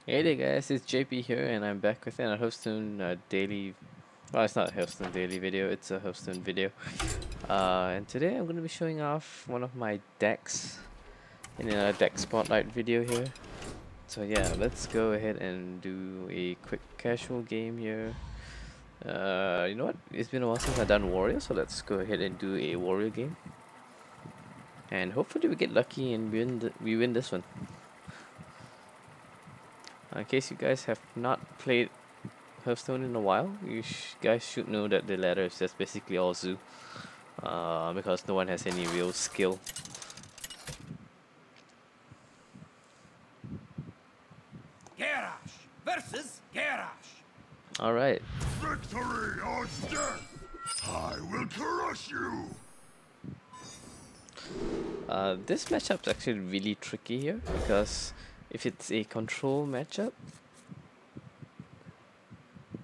Hey there guys, it's JP here and I'm back with a Hearthstone daily, well it's not a Hearthstone daily video, it's a Hearthstone video. And today I'm going to be showing off one of my decks in a deck spotlight video here. So yeah, let's go ahead and do a quick casual game here. You know what, it's been a while since I've done Warrior, so let's go ahead and do a Warrior game. And hopefully we get lucky and we win this one. In case you guys have not played Hearthstone in a while, you guys should know that the ladder is just basically all zoo, because no one has any real skill. WARGHHH versus WARGHHH. Alright. Victory or death! I will crush you! This matchup is actually really tricky here, because if it's a control matchup,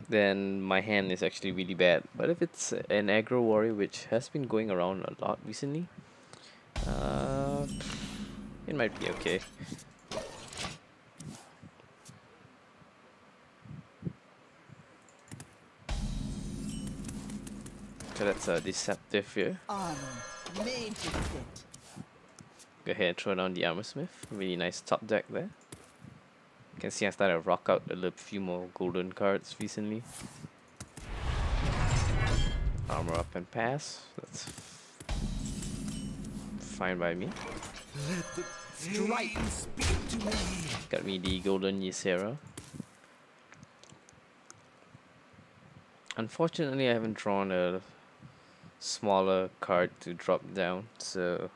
then my hand is actually really bad. But if it's an aggro warrior, which has been going around a lot recently, it might be okay. So that's deceptive here. Armor made to fit. Go ahead and throw down the Armor Smith. Really nice top deck there. You can see I started to rock out a few more golden cards recently. Armor up and pass. That's fine by me. Let the strike speak to me. Got me the golden Ysera. Unfortunately, I haven't drawn a smaller card to drop down, so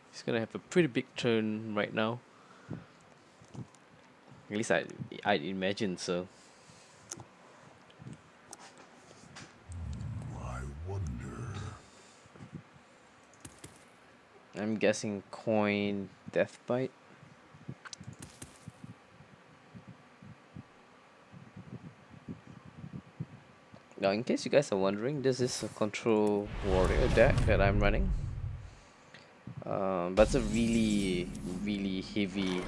he's gonna have a pretty big turn right now. At least I'd imagine so. I wonder... I'm guessing coin Deathbite. Now, in case you guys are wondering, this is a control warrior deck that I'm running. But it's a really, really heavy.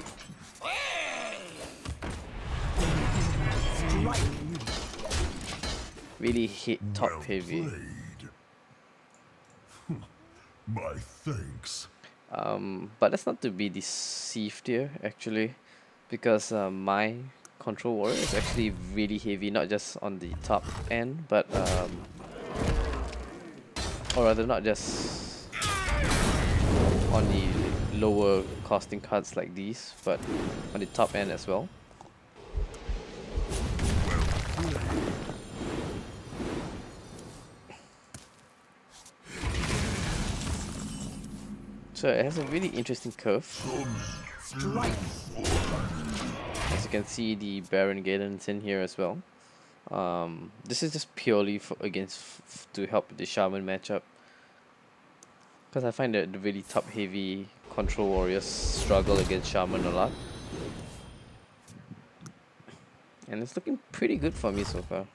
Really top heavy. My thanks. But that's not to be deceived here actually, because my control warrior is actually really heavy, not just on the top end, but or rather not just on the lower costing cards like these, but on the top end as well. So it has a really interesting curve. Strike. As you can see, the Baron Galen's in here as well. This is just purely to help the Shaman matchup, because I find that the really top heavy control warriors struggle against Shaman a lot, and it's looking pretty good for me so far,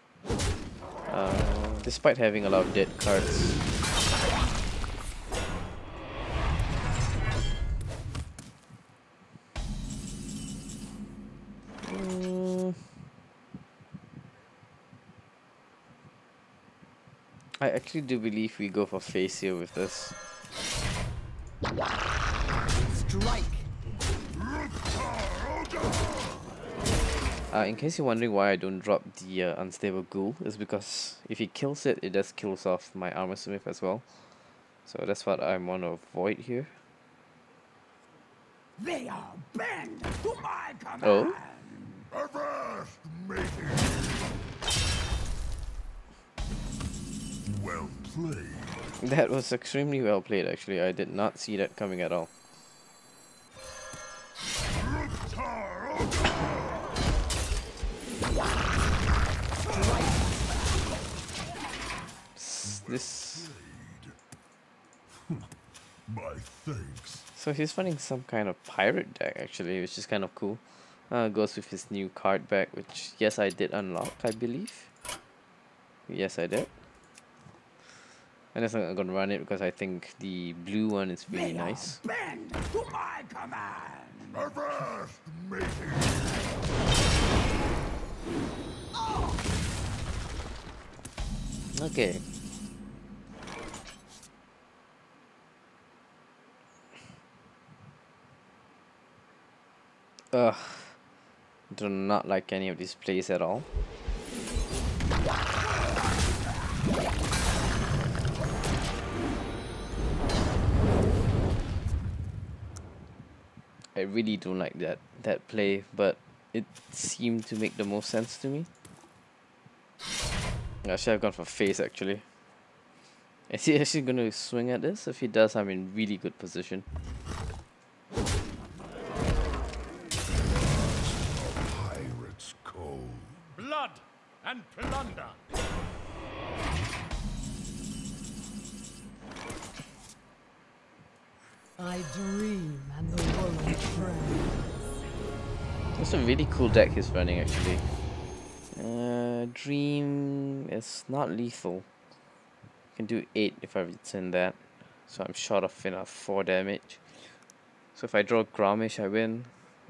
despite having a lot of dead cards. I actually do believe we go for face here with this. Strike. In case you're wondering why I don't drop the Unstable Ghoul, is because if he kills it, it just kills off my Armor Smith as well. So that's what I want to avoid here. They are bent to my command. Oh? Avast, matey! Well played. That was extremely well played actually. I did not see that coming at all. This. My thanks. So he's running some kind of pirate deck actually, which is kind of cool. Goes with his new card back, which yes I did unlock, I believe. Yes I did. I'm just not gonna run it because I think the blue one is really nice. Bend to my command. Avast, matey! Okay. Ugh. Do not like any of these plays at all. I really don't like that play, but it seemed to make the most sense to me. I should have gone for face actually. Is he actually gonna swing at this? If he does, I'm in really good position. Pirate's code. Blood and plunder. I dream and the world trembles. That's a really cool deck he's running actually. Dream is not lethal. Can do 8 if I return that. So I'm short of 4 damage. So if I draw Grommish, I win.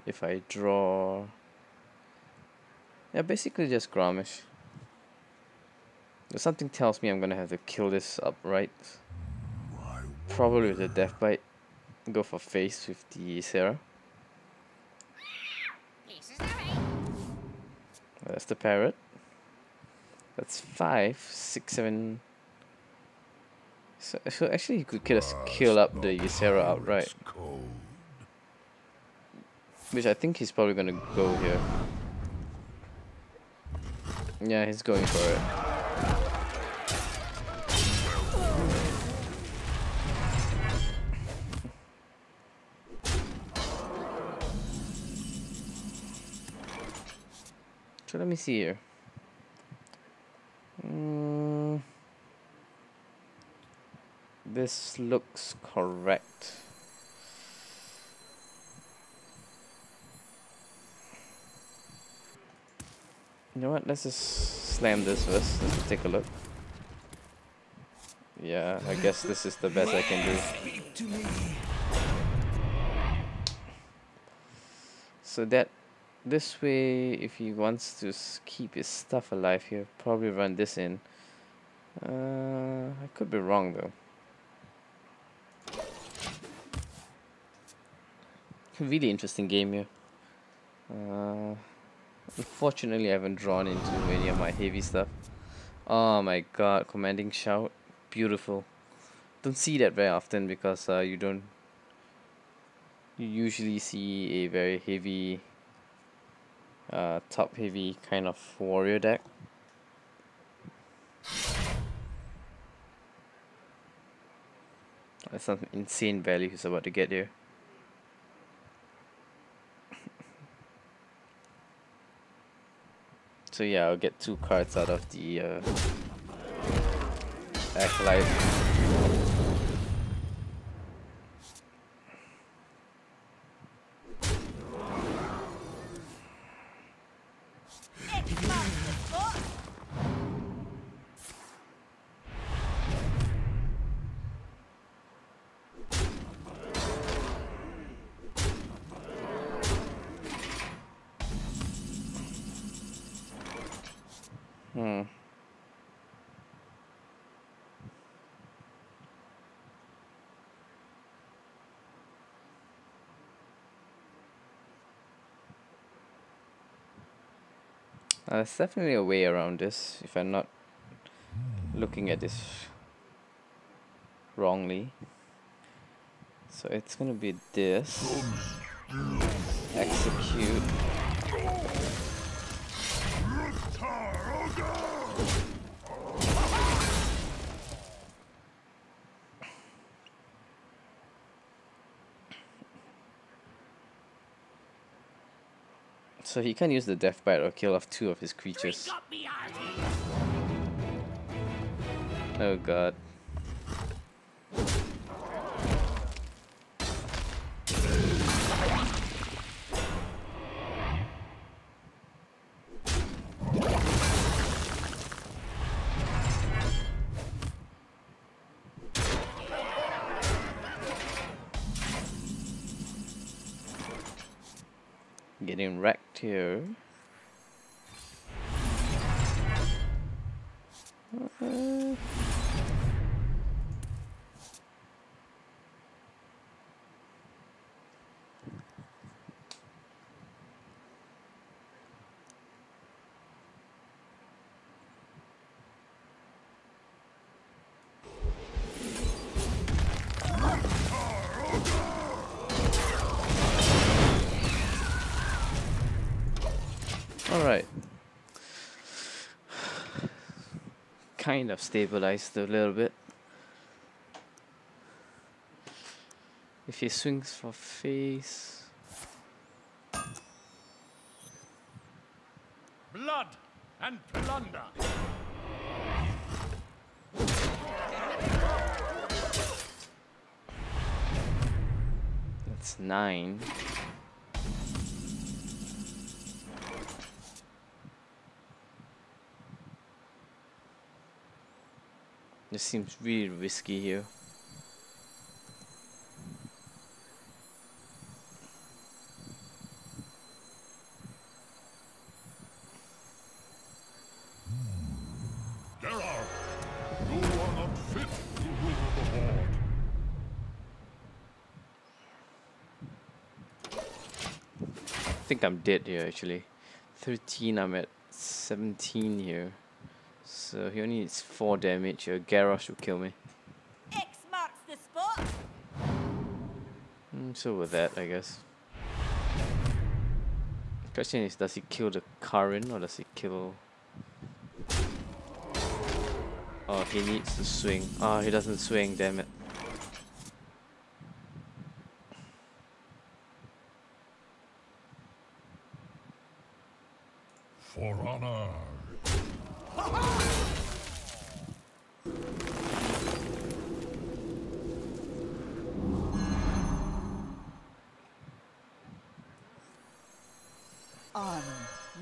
If I draw... yeah, basically just Grommish. But something tells me I'm gonna have to kill this upright. Probably with the Death Bite. Go for face with the Sarah. That's the parrot. That's 5, 6, 7. So actually, you could kill up the Ysera outright. Which I think he's probably gonna go here. Yeah, he's going for it. So let me see here. This looks correct. You know what? Let's just slam this first. Let's take a look. Yeah, I guess this is the best I can do. Speak to me. So that this way, if he wants to keep his stuff alive here, probably run this in. I could be wrong though. Really interesting game here. Unfortunately, I haven't drawn into any of my heavy stuff. Oh my god, Commanding Shout. Beautiful. Don't see that very often because you usually see a very heavy, top heavy kind of warrior deck. That's some insane value he's about to get here. So yeah, I'll get 2 cards out of the Acolyte. There's definitely a way around this if I'm not looking at this wrongly. So it's gonna be this. Execute. So he can use the Death Bite or kill off 2 of his creatures. Oh god. Getting wrecked here. Alright. Kind of stabilized a little bit. If he swings for face. Blood and plunder. That's 9. This seems really risky here. Geralt, you are not fit to rule the Horde. I think I'm dead here actually. 13, I'm at 17 here. So he only needs 4 damage here. Garrosh will kill me. X marks the spot. So with that, I guess. Question is, does he kill the current or does he kill... Oh, he needs to swing. Oh, he doesn't swing, damn it. For honor. Honor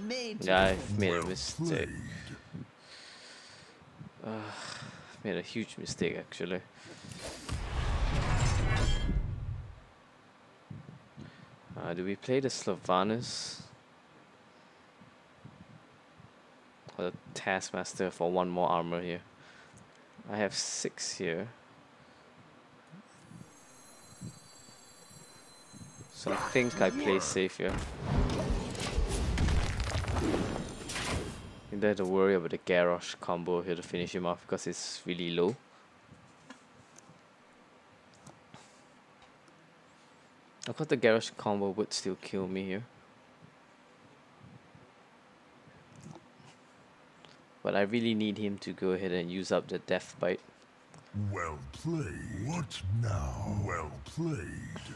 made to Yeah, I've made a mistake. Played. Made a huge mistake actually. Do we play the Sylvanus? Or the Taskmaster for 1 more armor here? I have 6 here. So I think I play safe here. You don't have to worry about the Garrosh combo here to finish him off because it's really low. Of course the Garrosh combo would still kill me here. But I really need him to go ahead and use up the Death Bite. Well played. What now? Well played.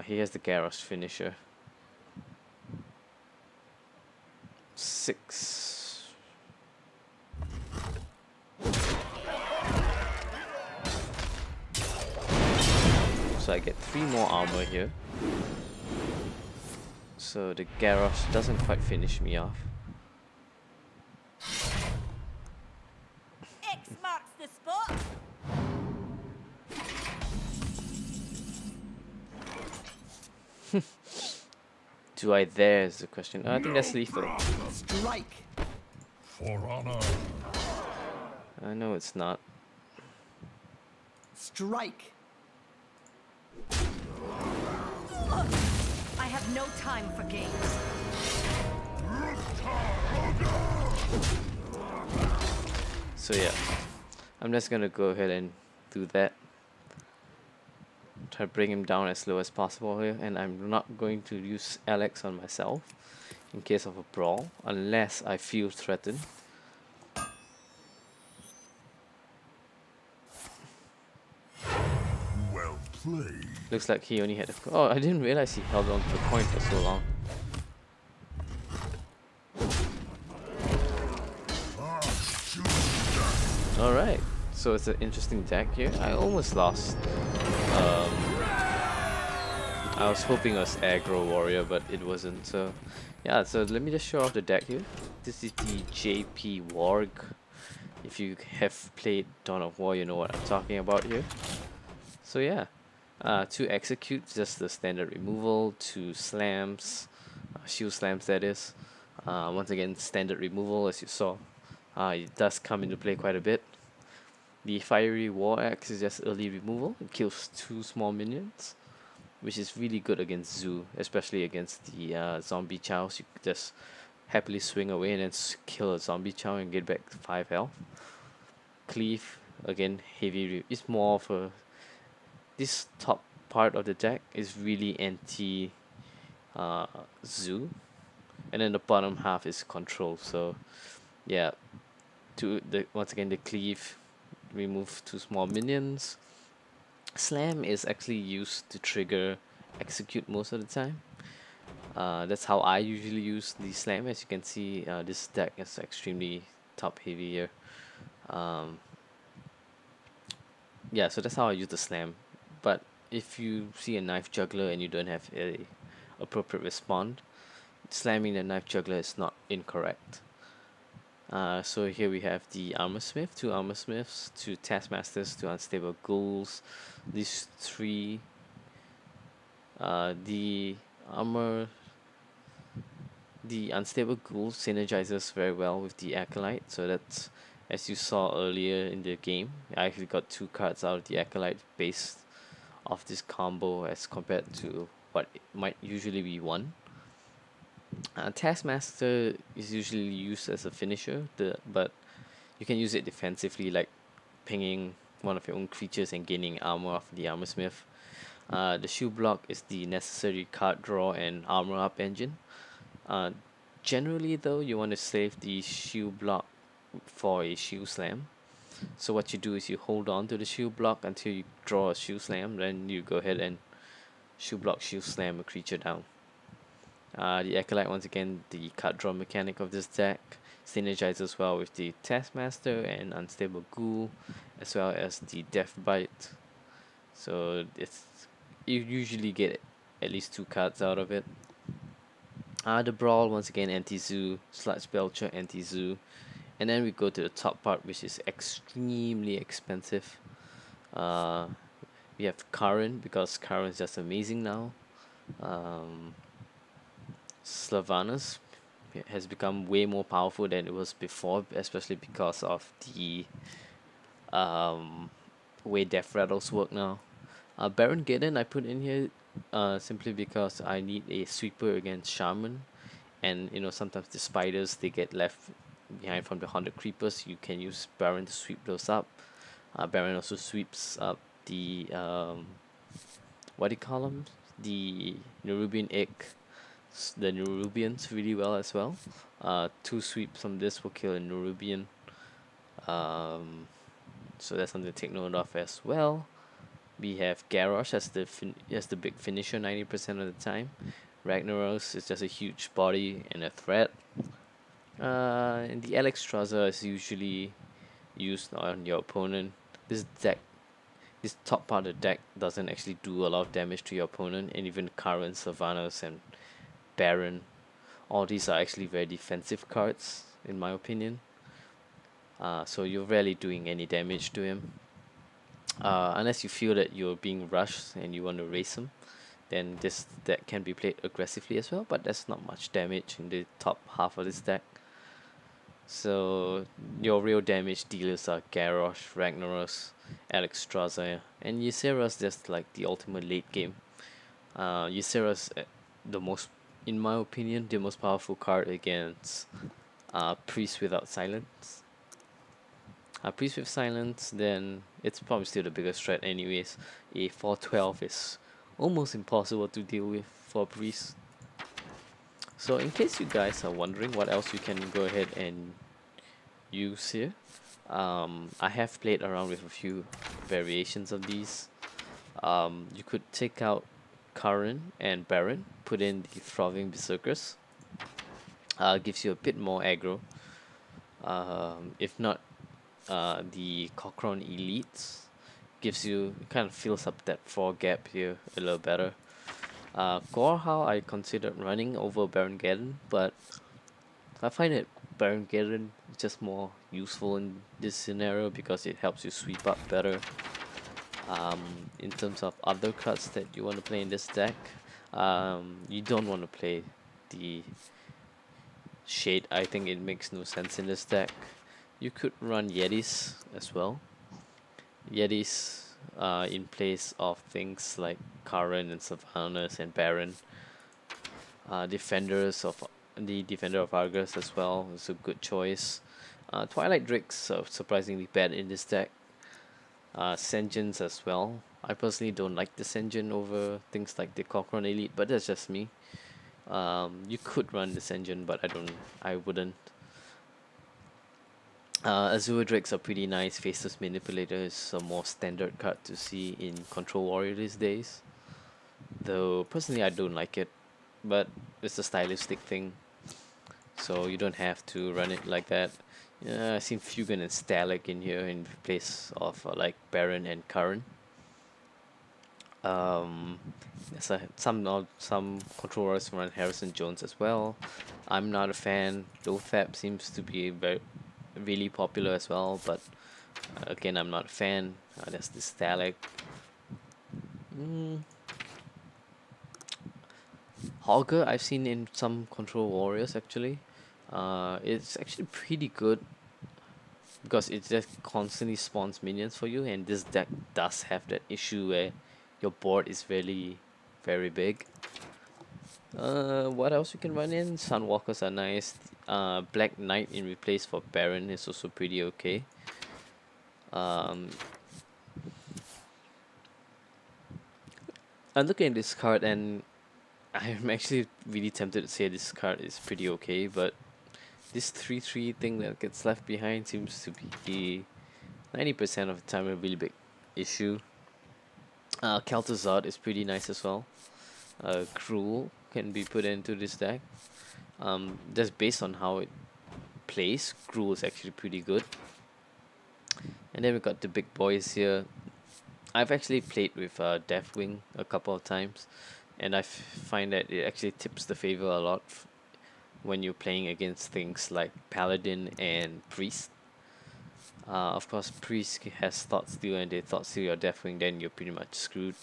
He has the Garrosh finisher. 6. So I get 3 more armor here. So the Garrosh doesn't quite finish me off. X marks the spot. Do I dare is the question. I think that's lethal. Strike. For honor. I know it's not. Strike. I have no time for games. So yeah, I'm just gonna go ahead and do that. Try to bring him down as low as possible here, and I'm not going to use Alex on myself in case of a brawl unless I feel threatened. Well played. Looks like he only had a... Oh, I didn't realize he held on to the coin for so long. Alright, so it's an interesting deck here. I almost lost. I was hoping it was aggro warrior, but it wasn't. So yeah, so let me just show off the deck here. This is the JP Warg. If you have played Dawn of War, you know what I'm talking about here. So yeah, 2 execute, just the standard removal, 2 slams, shield slams that is. Once again, standard removal as you saw. It does come into play quite a bit. The fiery WARGHHH is just early removal. It kills 2 small minions, which is really good against Zoo, especially against the zombie chows. You could just happily swing away and then kill a zombie chow and get back 5 health. Cleave, again, it's more of a... This top part of the deck is really anti Zoo, and then the bottom half is control. So yeah, once again the cleave, remove 2 small minions. Slam is actually used to trigger execute most of the time. That's how I usually use the slam. As you can see, this deck is extremely top heavy here. Yeah, so that's how I use the slam. But if you see a knife juggler and you don't have a appropriate response, slamming the knife juggler is not incorrect. So here we have the armor smith, 2 armor smiths, 2 taskmasters, 2 unstable ghouls. These 3, the unstable ghoul synergizes very well with the acolyte. So that's, as you saw earlier in the game, I actually got 2 cards out of the acolyte based off this combo as compared to what it might usually be 1. Taskmaster is usually used as a finisher, but you can use it defensively, like pinging one of your own creatures and gaining armor off the armor smith. The shoe block is the necessary card draw and armor up engine. Generally though, you want to save the shoe block for a shoe slam. So what you do is you hold on to the shoe block until you draw a shoe slam, then you go ahead and shoe block, shoe slam a creature down. The acolyte, once again, the card draw mechanic of this deck, synergizes well with the taskmaster and unstable ghoul, as well as the death bite. So you usually get at least 2 cards out of it. The brawl, once again, anti-zoo, sludge belcher, anti-zoo, and then we go to the top part, which is extremely expensive. We have Karen, because Karen is just amazing now. Sylvanas has become way more powerful than it was before, especially because of the way death rattles work now. Baron Geddon I put in here simply because I need a sweeper against Shaman, and you know, sometimes the spiders, they get left behind from the haunted creepers. You can use Baron to sweep those up. Baron also sweeps up the what do you call them? The Nerubian egg, the Nerubians really well as well. 2 sweeps from this will kill a Nerubian. So that's something to take note of as well. We have Garrosh as the big finisher 90% of the time. Ragnaros is just a huge body and a threat. And the Alexstrasza is usually used on your opponent. This top part of the deck doesn't actually do a lot of damage to your opponent, and even Karen, Sylvanas, and Baron, all these are actually very defensive cards in my opinion. So you're rarely doing any damage to him. Unless you feel that you're being rushed and you want to race him, then this deck can be played aggressively as well, but there's not much damage in the top half of this deck. So your real damage dealers are Garrosh, Ragnaros, Alexstrasza, and Ysera's just like the ultimate late game. Ysera's the most, in my opinion, the most powerful card against Priest without silence. Priest with silence, then it's probably still the biggest threat anyways. A 4/12 is almost impossible to deal with for Priest. So in case you guys are wondering what else you can go ahead and use here, I have played around with a few variations of these. You could take out Karen and Baron, put in the Frothing Berserkers. Gives you a bit more aggro. If not, the Cochron Elites gives you, kind of fills up that 4 gap here a little better. WARGHHH I considered running over Baron Geddon, but I find that Baron Geddon is just more useful in this scenario because it helps you sweep up better. In terms of other cards that you want to play in this deck, you don't want to play the Shade. I think it makes no sense in this deck. You could run Yetis as well. Yetis in place of things like Karen and Sylvanas and Baron. Defenders of the Defender of Argus as well is a good choice. Twilight Drakes are surprisingly bad in this deck. Sengens as well. I personally don't like the Sengen over things like the Cochrane Elite, but that's just me. You could run the Sengen, but I wouldn't. Azure Drakes are pretty nice. Faceless Manipulator is a more standard card to see in Control Warrior these days. Though personally I don't like it, but it's a stylistic thing, so you don't have to run it like that. I've seen Fugan and Stalic in here in place of like Baron and Curran. There's some controllers run Harrison Jones as well. I'm not a fan. Lothap seems to be really popular as well, but again, I'm not a fan. There's the Stalic. Hogger I've seen in some Control Warriors actually. It's actually pretty good because it just constantly spawns minions for you, and this deck does have that issue where your board is really very big. What else you can run in? Sunwalkers are nice. Black Knight in replace for Baron is also pretty okay. I'm looking at this card and I'm actually really tempted to say this card is pretty okay, but this 3/3 thing that gets left behind seems to be 90% of the time a really big issue. Kel'Thuzad is pretty nice as well. Cruel can be put into this deck. Just based on how it plays, Cruel is actually pretty good. And then we got the big boys here. I've actually played with Deathwing a couple of times, and I find that it actually tips the favor a lot when you're playing against things like Paladin and Priest. Of course, Priest has Thought Steal, and they Thought Steal your Deathwing, then you're pretty much screwed.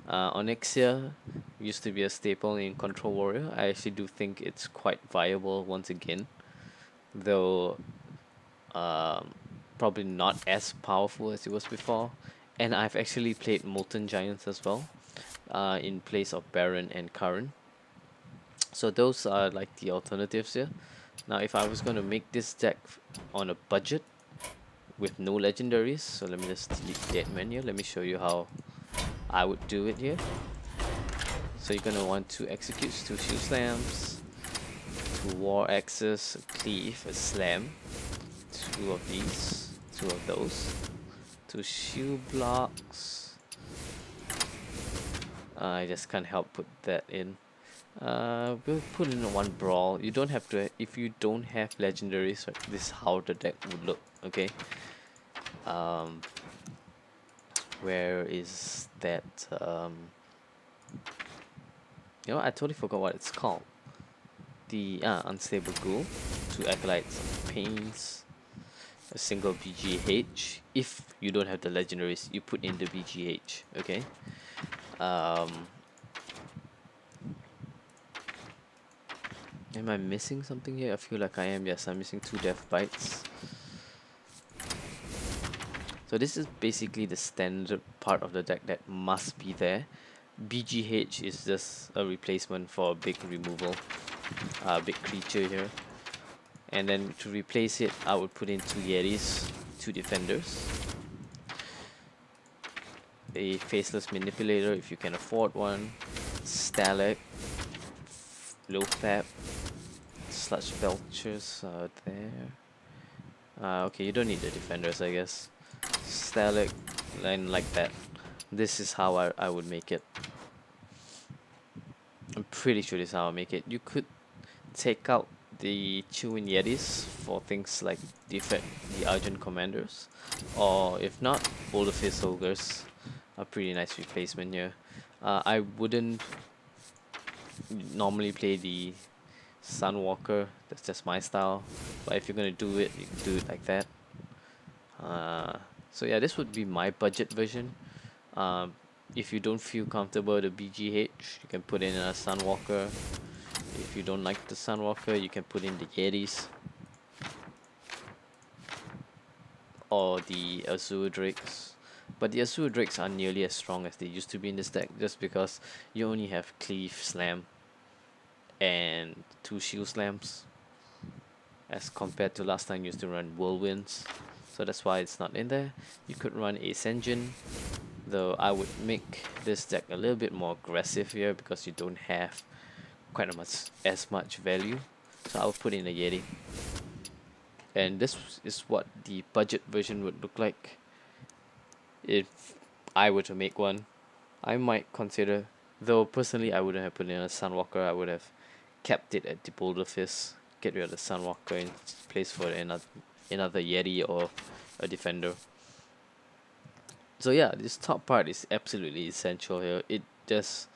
Onyxia used to be a staple in Control Warrior. I actually do think it's quite viable once again, though probably not as powerful as it was before. And I've actually played Molten Giants as well, in place of Baron and Curran. So those are like the alternatives here. Now if I was going to make this deck on a budget with no legendaries, so let me just delete that menu. Let me show you how I would do it here. So you're going to want to execute 2 Shield Slams, 2 War Axes, a Cleave, a Slam, 2 of these, 2 of those, 2 Shield Blocks. I just can't help put that in. We'll put in 1 Brawl. You don't have to, if you don't have legendaries, right, this is how the deck would look, okay? Where is that, you know, I totally forgot what it's called. The Unstable Ghoul, 2 Acolytes of Pains, a single BGH. If you don't have the legendaries, you put in the BGH, okay? Am I missing something here? I feel like I am. Yes, I'm missing 2 Death Bites. So this is basically the standard part of the deck that must be there. BGH is just a replacement for a big removal, big creature here. And then to replace it, I would put in 2 Yetis, 2 Defenders, a Faceless Manipulator if you can afford one, Stalic, Lothap, Sludge Belchers are there. Okay, you don't need the Defenders, I guess. Stalic, and like that. This is how I would make it. I'm pretty sure this is how I make it. You could take out the Chewin Yetis for things like the Argent Commanders, or if not, Boulder Fist Ogres. A pretty nice replacement here. I wouldn't normally play the Sunwalker, that's just my style, but if you're gonna do it, you can do it like that. So yeah, this would be my budget version. If you don't feel comfortable with the BGH, you can put in a Sunwalker. If you don't like the Sunwalker, you can put in the Yetis. or the Azure Drakes. But the Azure Drakes aren't nearly as strong as they used to be in this deck, just because you only have Cleave Slam and 2 Shield Slams, as compared to last time you used to run Whirlwinds. So that's why it's not in there. You could run Ace Engine, though I would make this deck a little bit more aggressive here because you don't have quite as much value. So I'll put in a Yeti. And this is what the budget version would look like if I were to make one. I might consider, though personally I wouldn't have put in a Sunwalker, I would have kept it at the Boulder Fist, get rid of the Sunwalker in place for another Yeti or a Defender. So yeah, this top part is absolutely essential here. It just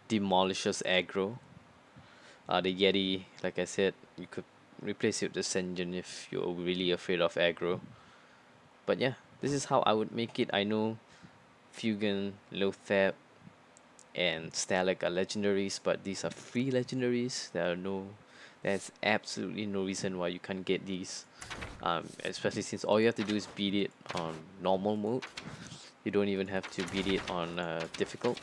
demolishes aggro. The Yeti, like I said, you could replace it with the Senjin if you're really afraid of aggro. But yeah, this is how I would make it. I know Fugan, Lothab, and Stalag are legendaries, but these are free legendaries. There's absolutely no reason why you can't get these. Especially since all you have to do is beat it on normal mode. You don't even have to beat it on difficult.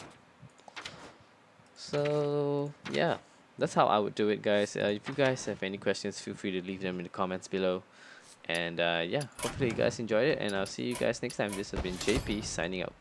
So yeah, that's how I would do it, guys. If you guys have any questions, feel free to leave them in the comments below. And yeah, hopefully you guys enjoyed it, and I'll see you guys next time. This has been JP signing out.